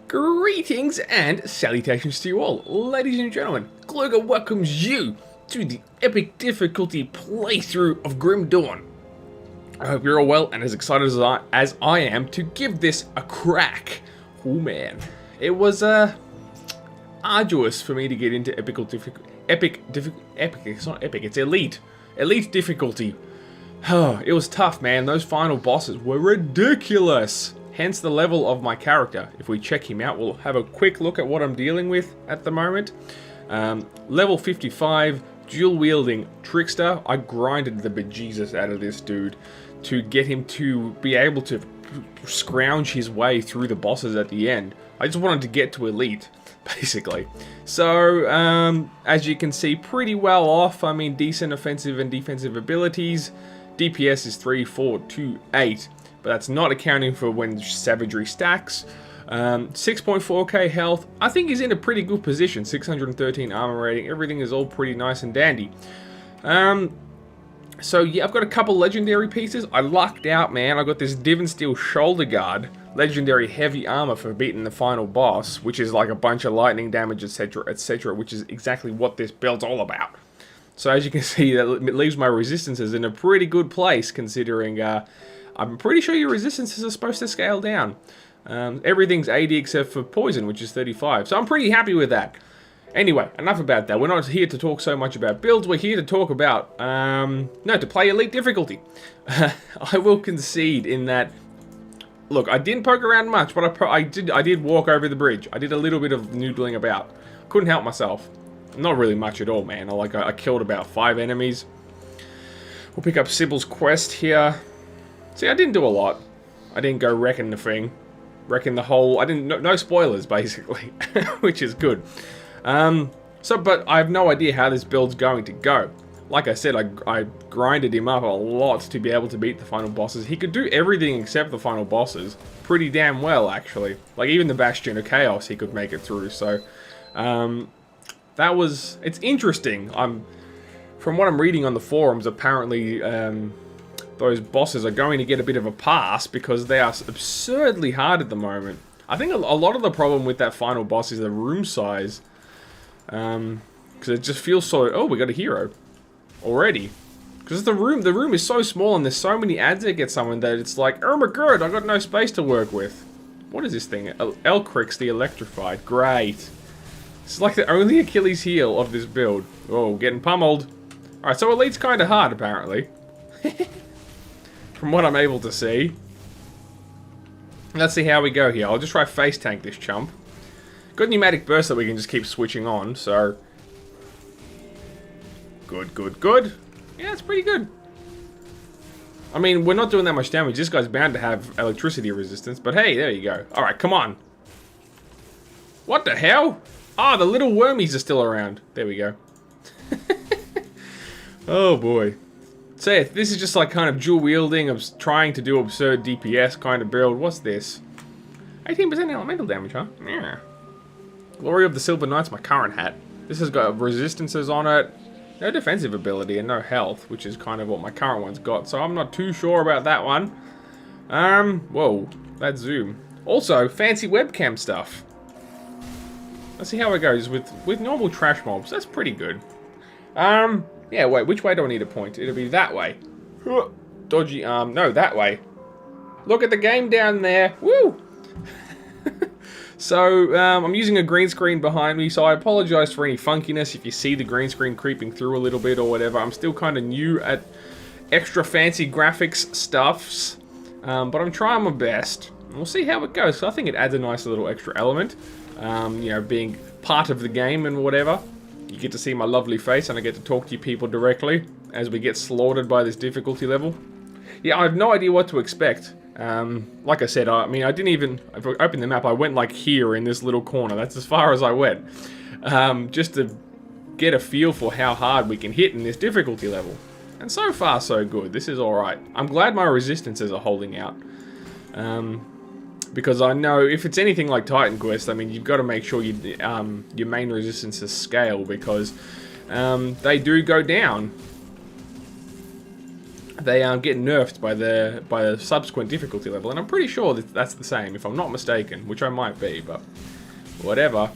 Greetings and salutations to you all, ladies and gentlemen. Glugger welcomes you to the epic difficulty playthrough of Grim Dawn. I hope you're all well and as excited as I am to give this a crack. Oh man, it was arduous for me to get into it's not epic, it's elite difficulty. It was tough, man. Those final bosses were ridiculous. Hence the level of my character. If we check him out, we'll have a quick look at what I'm dealing with at the moment. Level 55, dual-wielding Trickster. I grinded the bejesus out of this dude to get him to be able to scrounge his way through the bosses at the end. I just wanted to get to elite, basically. So, as you can see, pretty well off. I mean, decent offensive and defensive abilities. DPS is 3, 4, 2, 8. But that's not accounting for when savagery stacks. 6.4k health. I think he's in a pretty good position. 613 armor rating. Everything is all pretty nice and dandy. So yeah, I've got a couple legendary pieces. I lucked out, man. I got this Divin Steel shoulder guard. Legendary heavy armor for beating the final boss. Which is like a bunch of lightning damage, etc, etc. Which is exactly what this build's all about. So as you can see, that leaves my resistances in a pretty good place considering... I'm pretty sure your resistances are supposed to scale down. Everything's 80 except for poison, which is 35. So I'm pretty happy with that. Anyway, enough about that. We're not here to talk so much about builds. We're here to talk about, to play elite difficulty. I will concede in that, look, I didn't poke around much, but I did walk over the bridge. I did a little bit of noodling about. Couldn't help myself. Not really much at all, man. I killed about 5 enemies. We'll pick up Sybil's quest here. See, I didn't do a lot. I didn't go wrecking the thing. Wrecking the whole... no spoilers, basically. Which is good. But I have no idea how this build's going to go. Like I said, I grinded him up a lot to be able to beat the final bosses. He could do everything except the final bosses. Pretty damn well, actually. Like, even the Bastion of Chaos, he could make it through. So, that was... It's interesting. From what I'm reading on the forums, apparently... those bosses are going to get a bit of a pass because they are absurdly hard at the moment. I think a lot of the problem with that final boss is the room size. Because it just feels so... Oh, we got a hero. Already. Because the room is so small and there's so many ads that get summoned that it's like, oh my god, I got no space to work with. What is this thing? Elcrix the Electrified. Great. It's like the only Achilles heel of this build. Oh, getting pummeled. Alright, so Elite's kind of hard, apparently. From what I'm able to see. Let's see how we go here. I'll just try face tank this chump. Got pneumatic burst that we can just keep switching on, so... Good, good, good. Yeah, it's pretty good. I mean, we're not doing that much damage. This guy's bound to have electricity resistance, but hey, there you go. Alright, come on. What the hell? Ah, the little wormies are still around. There we go. Oh boy. So this is just like kind of dual wielding of trying to do absurd DPS kind of build. What's this? 18% elemental damage, huh? Yeah. Glory of the Silver Knights, my current hat. This has got resistances on it. No defensive ability and no health, which is kind of what my current one's got. So I'm not too sure about that one. Whoa. That zoom. Also, fancy webcam stuff. Let's see how it goes with normal trash mobs. That's pretty good. Yeah, wait, which way do I need to point? It'll be that way. Dodgy arm. No, that way. Look at the game down there. Woo! So, I'm using a green screen behind me, so I apologize for any funkiness if you see the green screen creeping through a little bit or whatever. I'm still kind of new at extra fancy graphics stuffs, but I'm trying my best. We'll see how it goes. So I think it adds a nice little extra element, you know, being part of the game and whatever. You get to see my lovely face and I get to talk to you people directly as we get slaughtered by this difficulty level. Yeah, I have no idea what to expect. Like I said, I mean, I didn't even... If I opened the map, I went like here in this little corner. That's as far as I went. Just to get a feel for how hard we can hit in this difficulty level. And so far, so good. This is alright. I'm glad my resistances are holding out. Because I know if it's anything like Titan Quest, I mean, you've got to make sure you, your main resistances scale because they do go down. they get nerfed by the subsequent difficulty level, and I'm pretty sure that that's the same, if I'm not mistaken, which I might be, but whatever.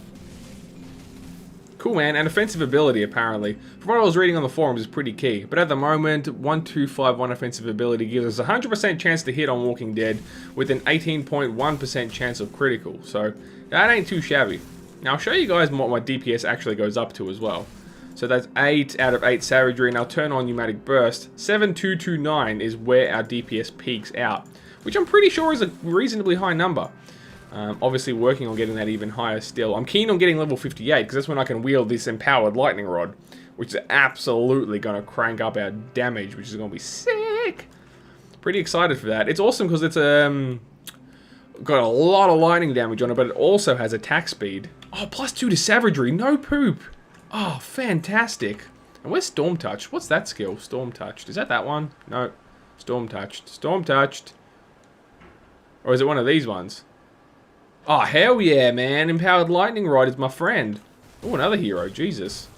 Cool, man, and offensive ability, apparently. From what I was reading on the forums, is pretty key. But at the moment, 1251 offensive ability gives us a 100% chance to hit on Walking Dead with an 18.1% chance of critical. So, that ain't too shabby. Now, I'll show you guys what my DPS actually goes up to as well. So that's 8 out of 8 Savagery, and I'll turn on Pneumatic Burst. 7229 is where our DPS peaks out, which I'm pretty sure is a reasonably high number. Obviously working on getting that even higher still. I'm keen on getting level 58, because that's when I can wield this Empowered Lightning Rod, which is absolutely going to crank up our damage, which is going to be sick. Pretty excited for that. It's awesome because it's got a lot of lightning damage on it, but it also has attack speed. Oh, +2 to Savagery, no poop. Oh, fantastic. And where's Storm Touched? What's that skill? Storm Touched. Is that one? No. Storm Touched. Storm Touched. Or is it one of these ones? Oh, hell yeah, man. Empowered Lightning Rod is my friend. Oh, another hero. Jesus.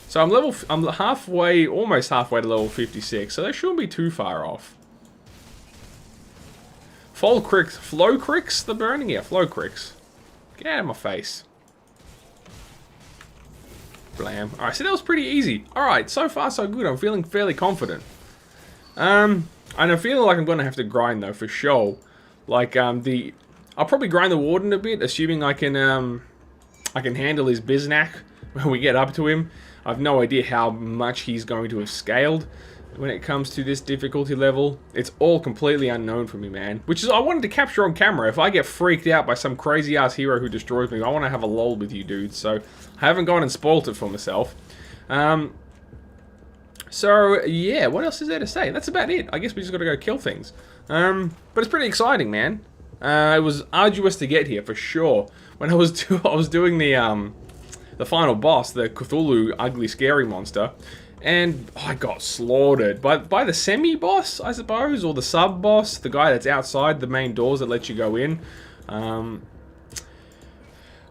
So I'm halfway, almost halfway to level 56, so that shouldn't be too far off. Flow Cricks, the burning? Yeah, Flow Cricks. Get out of my face. Blam. Alright, so that was pretty easy. Alright, so far so good. I'm feeling fairly confident. And I'm feeling like I'm going to have to grind, though, for sure. Like, I'll probably grind the Warden a bit, assuming I can handle his Biznack when we get up to him. I've no idea how much he's going to have scaled when it comes to this difficulty level. It's all completely unknown for me, man. Which is, I wanted to capture on camera. If I get freaked out by some crazy-ass hero who destroys me, I want to have a lol with you dudes. So, I haven't gone and spoilt it for myself. So, yeah, what else is there to say? That's about it. I guess we just got to go kill things. But it's pretty exciting, man. It was arduous to get here, for sure. When I was doing the final boss, the Cthulhu ugly scary monster, and I got slaughtered by the semi-boss, I suppose, or the sub-boss, the guy that's outside the main doors that lets you go in. I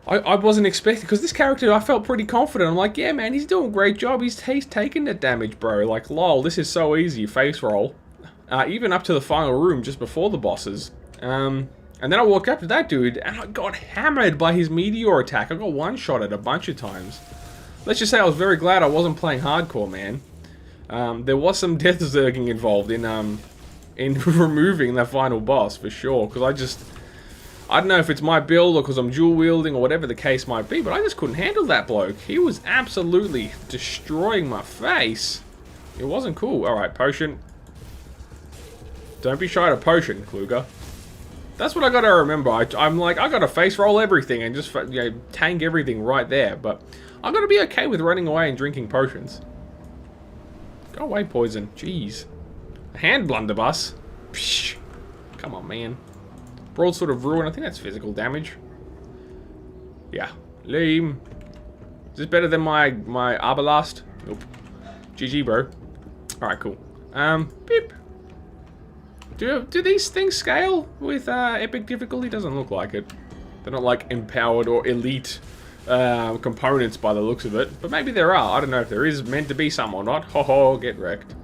wasn't expecting, because this character, I felt pretty confident. I'm like, yeah, man, he's doing a great job. He's taking the damage, bro. Like, lol, this is so easy. Face roll. Even up to the final room, just before the bosses. And then I walked up to that dude, and I got hammered by his meteor attack. I got one-shotted a bunch of times. Let's just say I was very glad I wasn't playing hardcore, man. There was some death zerging involved in removing that final boss, for sure. Because I don't know if it's my build, or because I'm dual-wielding, or whatever the case might be, but I just couldn't handle that bloke. He was absolutely destroying my face. It wasn't cool. Alright, potion. Don't be shy to potion, Kluger. That's what I gotta remember. I'm like, I gotta face roll everything and just, you know, tank everything right there. But I gotta be okay with running away and drinking potions. Go away, poison. Jeez. Hand blunderbuss. Psh. Come on, man. Broadsword of Ruin. I think that's physical damage. Yeah. Lame. Is this better than my Arbalast? Nope. GG, bro. Alright, cool. Beep. Do these things scale with epic difficulty? Doesn't look like it. They're not like empowered or elite components by the looks of it. But maybe there are. I don't know if there is meant to be some or not. Ho ho, get wrecked.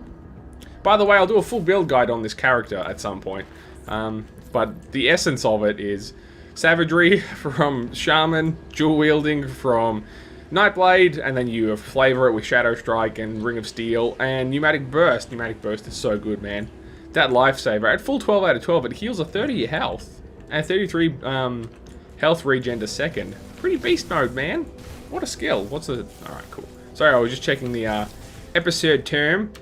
By the way, I'll do a full build guide on this character at some point. But the essence of it is Savagery from Shaman, dual wielding from Nightblade, and then you flavor it with Shadow Strike and Ring of Steel, and Pneumatic Burst. Pneumatic Burst is so good, man. That lifesaver, at full 12 out of 12, it heals a 30 health, and 33 health regen a second. Pretty beast mode, man. What a skill. What's the... Alright, cool. Sorry, I was just checking the episode term.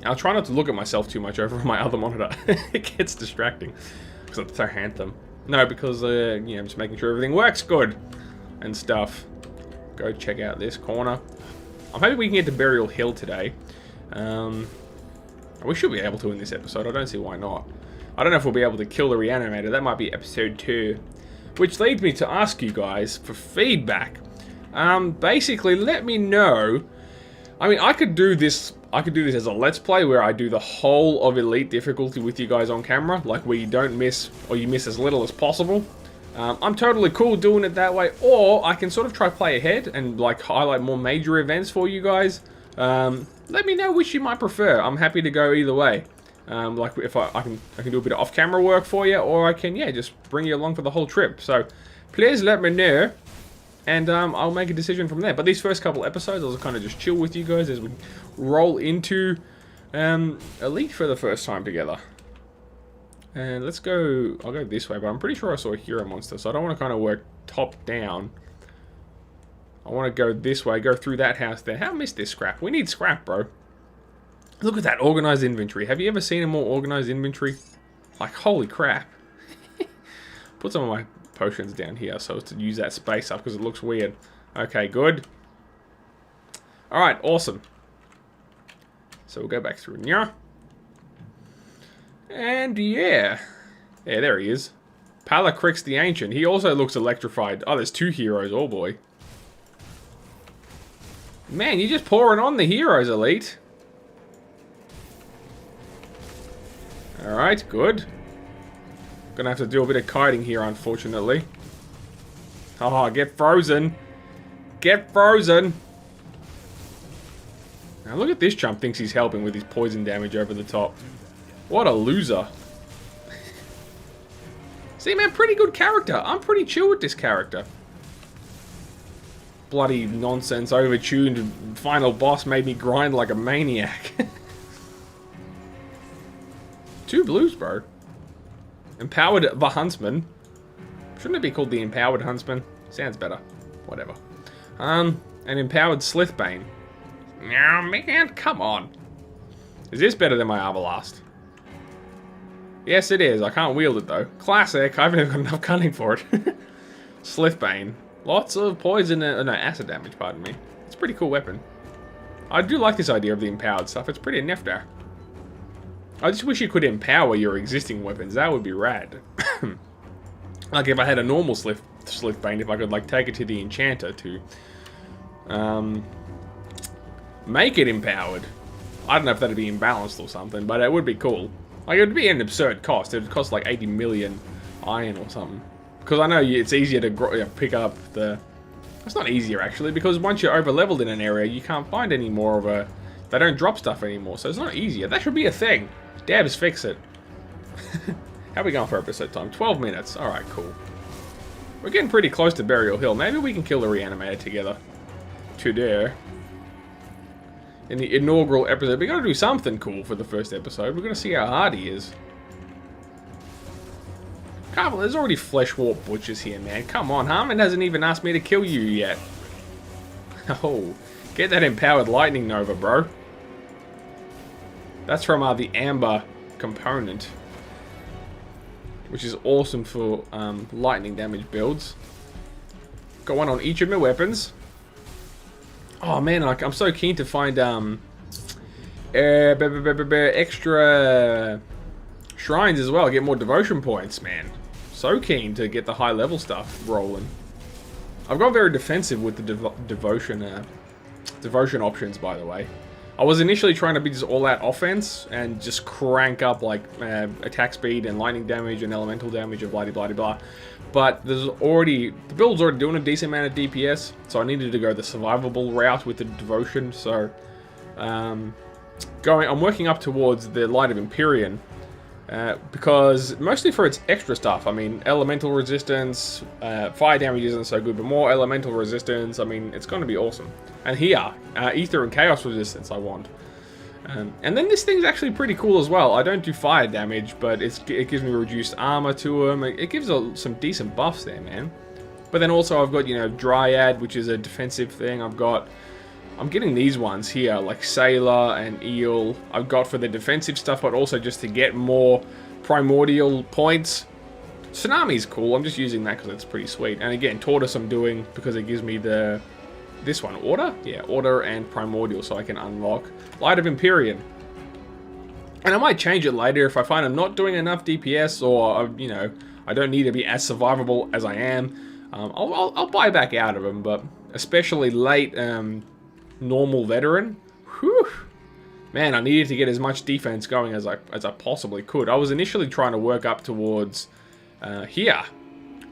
I'll try not to look at myself too much over my other monitor. It gets distracting. Because I'm so handsome. No, because, you know, I'm just making sure everything works good. And stuff. Go check out this corner. I'm hoping we can get to Burial Hill today. We should be able to in this episode. I don't see why not. I don't know if we'll be able to kill the reanimator. That might be episode 2. Which leads me to ask you guys for feedback. Basically, let me know. I mean, I could do this as a let's play where I do the whole of elite difficulty with you guys on camera, like where you don't miss, or you miss as little as possible. I'm totally cool doing it that way, or I can sort of try play ahead and like highlight more major events for you guys. Let me know which you might prefer. I'm happy to go either way. Like if I can do a bit of off-camera work for you, or I can, yeah, just bring you along for the whole trip. So please let me know, and I'll make a decision from there. But these first couple episodes, I'll kind of just chill with you guys as we roll into Elite for the first time together. And let's go. I'll go this way, but I'm pretty sure I saw a hero monster, so I don't want to kind of work top down. I want to go this way, go through that house there. How I missed this scrap? We need scrap, bro. Look at that organized inventory. Have you ever seen a more organized inventory? Like, holy crap. Put some of my potions down here so as to use that space up because it looks weird. Okay, good. Alright, awesome. So we'll go back through here. And yeah. Yeah, there he is. Palacrix the Ancient. He also looks electrified. Oh, there's two heroes. Oh boy. Man, you're just pouring on the heroes, Elite. Alright, good. Gonna have to do a bit of kiting here, unfortunately. Oh, get frozen. Get frozen. Now look at this chump, thinks he's helping with his poison damage over the top. What a loser. See, man, pretty good character. I'm pretty chill with this character. Bloody nonsense, overtuned final boss made me grind like a maniac. 2 blues, bro. Empowered the Huntsman. Shouldn't it be called the Empowered Huntsman? Sounds better. Whatever. An Empowered Slithbane. Now, man, come on. Is this better than my Arbalast? Yes, it is. I can't wield it, though. Classic. I haven't even got enough cunning for it. Slithbane. Lots of poison and... no, acid damage, pardon me. It's a pretty cool weapon. I do like this idea of the empowered stuff. It's pretty nifty. I just wish you could empower your existing weapons. That would be rad. Like if I had a normal Slithbane, if I could like take it to the enchanter to make it empowered. I don't know if that'd be imbalanced or something, but it would be cool. Like it would be an absurd cost. It would cost like 80 million iron or something. Because I know it's easier to pick up the... It's not easier actually, because once you're over leveled in an area, you can't find any more of a... They don't drop stuff anymore, so it's not easier. That should be a thing. Dabs, fix it. How are we going for episode time? 12 minutes. Alright, cool. We're getting pretty close to Burial Hill. Maybe we can kill the Reanimator together. Today. In the inaugural episode. We gotta do something cool for the first episode. We're gonna see how hard he is. Come on, there's already flesh warp butchers here, man. Come on, Harmon hasn't even asked me to kill you yet. Oh, get that Empowered Lightning Nova, bro. That's from the Amber component, which is awesome for lightning damage builds. Got one on each of my weapons. Oh man, I'm so keen to find extra shrines as well. Get more devotion points, man. So keen to get the high level stuff rolling. I've got very defensive with the devotion options, by the way. I was initially trying to be just all-out offense and just crank up like attack speed and lightning damage and elemental damage and blah blah blah. But the build's already doing a decent amount of DPS, so I needed to go the survivable route with the devotion. So I'm working up towards the Light of Empyrean. Because mostly for its extra stuff. I mean, elemental resistance, fire damage isn't so good, but more elemental resistance. I mean, it's going to be awesome. And here, ether and chaos resistance I want. And then this thing's actually pretty cool as well. I don't do fire damage, but it gives me reduced armor to them. It gives some decent buffs there, man. But then also I've got, you know, Dryad, which is a defensive thing. I'm getting these ones here, like Sailor and Eel. I've got for the defensive stuff, but also just to get more primordial points. Tsunami's cool. I'm just using that because it's pretty sweet. And again, Tortoise I'm doing because it gives me this one. Order? Yeah, Order and Primordial, so I can unlock Light of Empyrean. And I might change it later if I find I'm not doing enough DPS or, you know, I don't need to be as survivable as I am. I'll buy back out of them, but especially late... normal veteran, whew, man, I needed to get as much defense going as I possibly could. I was initially trying to work up towards here,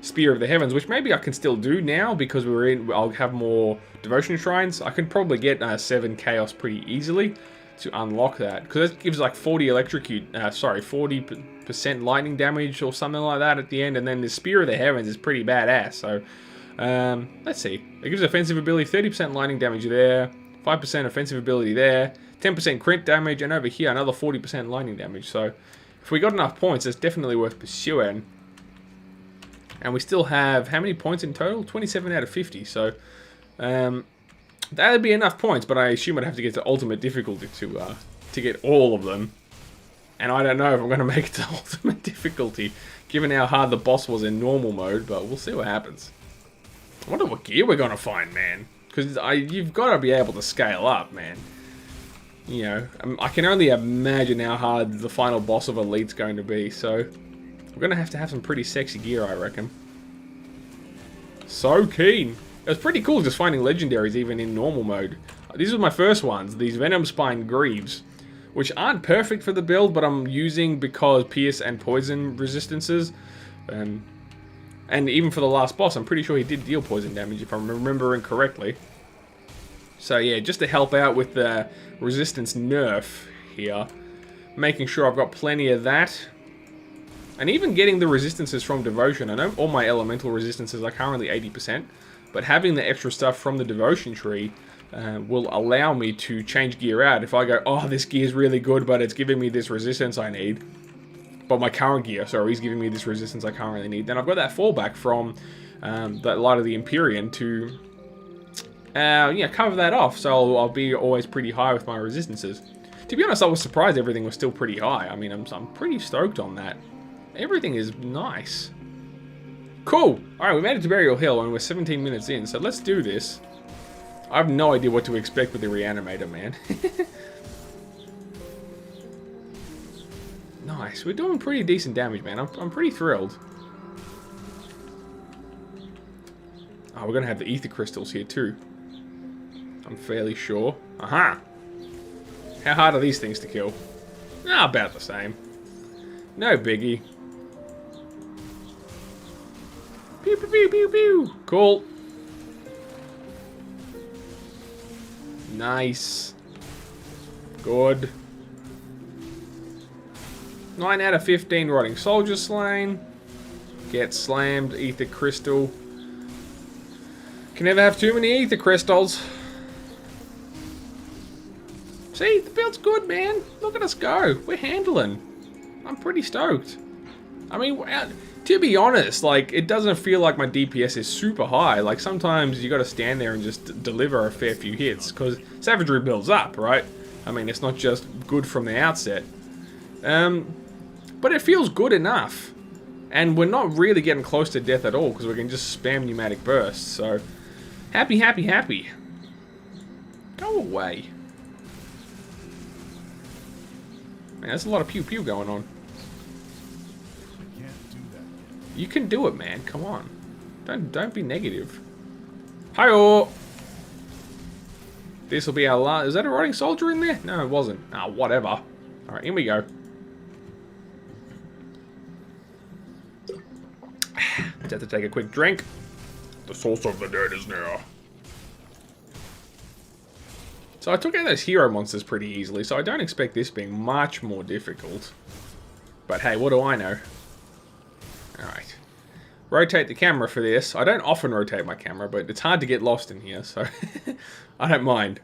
Spear of the Heavens, which maybe I can still do now because I'll have more devotion shrines. I can probably get 7 chaos pretty easily to unlock that, because it gives like 40% lightning damage or something like that at the end, and then the Spear of the Heavens is pretty badass. So let's see, it gives offensive ability, 30% lightning damage there, 5% offensive ability there, 10% crit damage, and over here another 40% lightning damage. So if we got enough points, it's definitely worth pursuing. And we still have how many points in total? 27 out of 50. So that'd be enough points, but I assume I'd have to get to ultimate difficulty to get all of them. And I don't know if I'm going to make it to ultimate difficulty, given how hard the boss was in normal mode, but we'll see what happens. I wonder what gear we're going to find, man. Because you've got to be able to scale up, man. You know, I can only imagine how hard the final boss of Elite's going to be, so we're going to have some pretty sexy gear, I reckon. So keen. It was pretty cool just finding legendaries even in normal mode. These were my first ones, these Venom Spine Greaves, which aren't perfect for the build, but I'm using because Pierce and Poison resistances. And even for the last boss, I'm pretty sure he did deal poison damage if I'm remembering correctly. So yeah, just to help out with the resistance nerf here, making sure I've got plenty of that. And even getting the resistances from Devotion. I know all my elemental resistances are currently 80%, but having the extra stuff from the Devotion tree will allow me to change gear out. If I go, oh, this gear is really good, but it's giving me this resistance I need. But my current gear, sorry, is giving me this resistance I can't really need. Then I've got that fallback from that Light of the Empyrean to yeah, cover that off. So I'll be always pretty high with my resistances. To be honest, I was surprised everything was still pretty high. I mean, I'm pretty stoked on that. Everything is nice. Cool. Alright, we made it to Burial Hill and we're 17 minutes in, so let's do this. I have no idea what to expect with the Reanimator, man. Nice. We're doing pretty decent damage, man. I'm pretty thrilled. Oh, we're going to have the Ether Crystals here, too. I'm fairly sure. Aha! How hard are these things to kill? Ah, about the same. No biggie. Pew, pew, pew, pew, pew. Cool. Nice. Good. 9 out of 15 Rotting Soldier slain. Get slammed. Ether Crystal. Can never have too many Ether Crystals. See, the build's good, man. Look at us go. We're handling. I'm pretty stoked. I mean, to be honest, like, it doesn't feel like my DPS is super high. Like, sometimes you gotta stand there and just deliver a fair few hits, because Savagery builds up, right? I mean, it's not just good from the outset. But it feels good enough. And we're not really getting close to death at all, because we can just spam pneumatic bursts, so... Happy, happy, happy. Go away. Man, there's a lot of pew-pew going on. You can do it, man. Come on. Don't be negative. Hi-oh! This will be our last... Is that a Rotting Soldier in there? No, it wasn't. Ah, whatever. Alright, here we go. Just have to take a quick drink. The source of the dead is near. So I took out those hero monsters pretty easily, so I don't expect this being much more difficult. But hey, what do I know? Alright. Rotate the camera for this. I don't often rotate my camera, but it's hard to get lost in here, so I don't mind.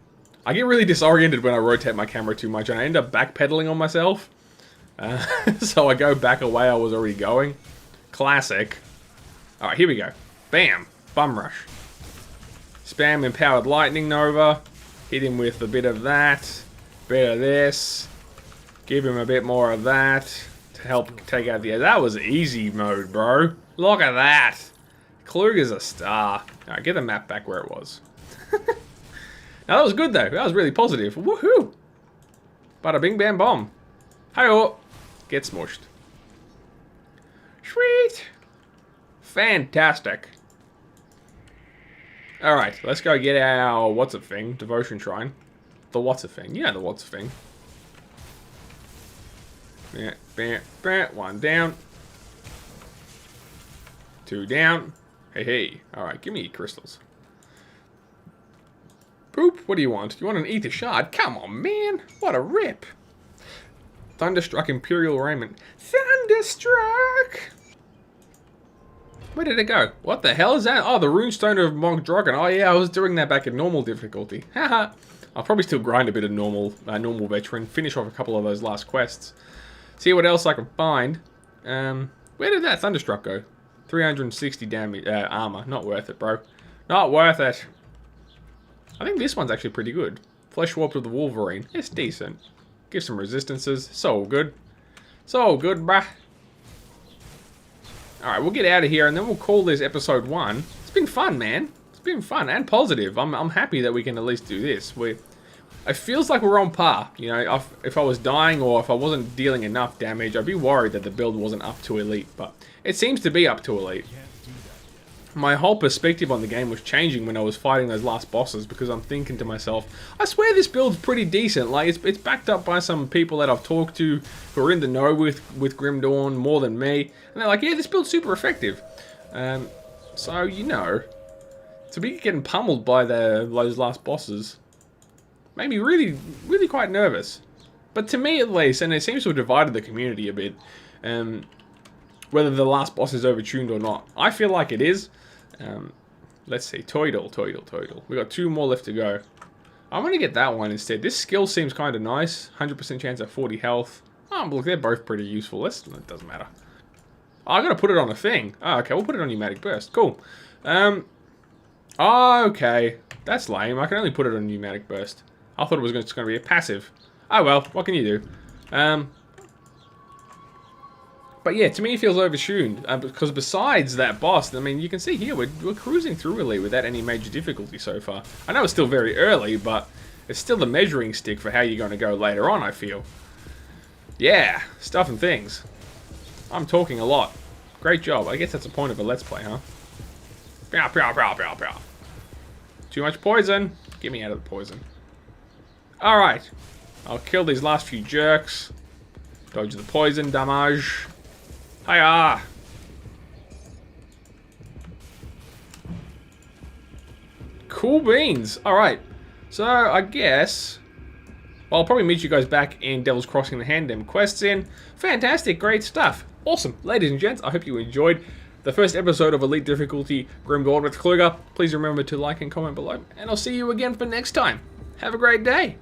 I get really disoriented when I rotate my camera too much, and I end up backpedaling on myself. So I go back a way I was already going. Classic. Alright, here we go. Bam. Bum rush. Spam Empowered Lightning Nova. Hit him with a bit of that. Bit of this. Give him a bit more of that. To help take out the... That was easy mode, bro. Look at that. Klug is a star. Alright, get the map back where it was. Now that was good though. That was really positive. Woohoo! Bada bing bam bomb. Hi-oh. Get smushed. Sweet. Fantastic. Alright, let's go get our what's-it-thing, Devotion Shrine. The what's-it-thing. You know the what's-it-thing. Yeah, bam, bam, one down. 2 down. Hey, hey. Alright, give me your crystals. Boop, what do you want? You want an ether shard? Come on, man. What a rip. Thunderstruck Imperial Raiment. Thunderstruck! Where did it go? What the hell is that? Oh, the Runestone of Monk Drogon. Oh yeah, I was doing that back in normal difficulty. Haha. I'll probably still grind a bit of normal veteran. Finish off a couple of those last quests. See what else I can find. Where did that Thunderstruck go? 360 damage, armor. Not worth it, bro. Not worth it. I think this one's actually pretty good. Flesh Warped with the Wolverine. It's decent. Give some resistances. So good. So good, bruh. Alright, we'll get out of here and then we'll call this episode 1. It's been fun, man. It's been fun and positive. I'm happy that we can at least do this. It feels like we're on par. You know, if I was dying or if I wasn't dealing enough damage, I'd be worried that the build wasn't up to elite. But it seems to be up to elite. My whole perspective on the game was changing when I was fighting those last bosses because I'm thinking to myself, I swear this build's pretty decent. Like, it's backed up by some people that I've talked to who are in the know with Grim Dawn more than me. And they're like, yeah, this build's super effective. So, you know, to be getting pummeled by those last bosses made me really, really quite nervous. But to me at least, and it seems to have divided the community a bit, whether the last boss is overtuned or not. I feel like it is. Let's see. Toidle. We got 2 more left to go. I'm going to get that one instead. This skill seems kind of nice. 100% chance at 40 health. Oh, look, they're both pretty useful. It doesn't matter. Oh, I got to put it on a thing. Oh, okay, we'll put it on Pneumatic Burst. Cool. Oh, okay. That's lame. I can only put it on Pneumatic Burst. I thought it was just going to be a passive. Oh, well. What can you do? But yeah, to me it feels overtuned, because besides that boss, I mean, you can see here, we're cruising through Elite without any major difficulty so far. I know it's still very early, but it's still the measuring stick for how you're going to go later on, I feel. Yeah, stuff and things. I'm talking a lot. Great job. I guess that's the point of a Let's Play, huh? Pow, pow, pow, pow, pow. Too much poison. Get me out of the poison. Alright. I'll kill these last few jerks. Dodge the poison damage. Hiya! Cool beans. Alright. So, I guess I'll probably meet you guys back in Devil's Crossing to hand them quests in. Fantastic. Great stuff. Awesome. Ladies and gents, I hope you enjoyed the first episode of Elite Difficulty Grim Dawn with Kluger. Please remember to like and comment below. And I'll see you again for next time. Have a great day.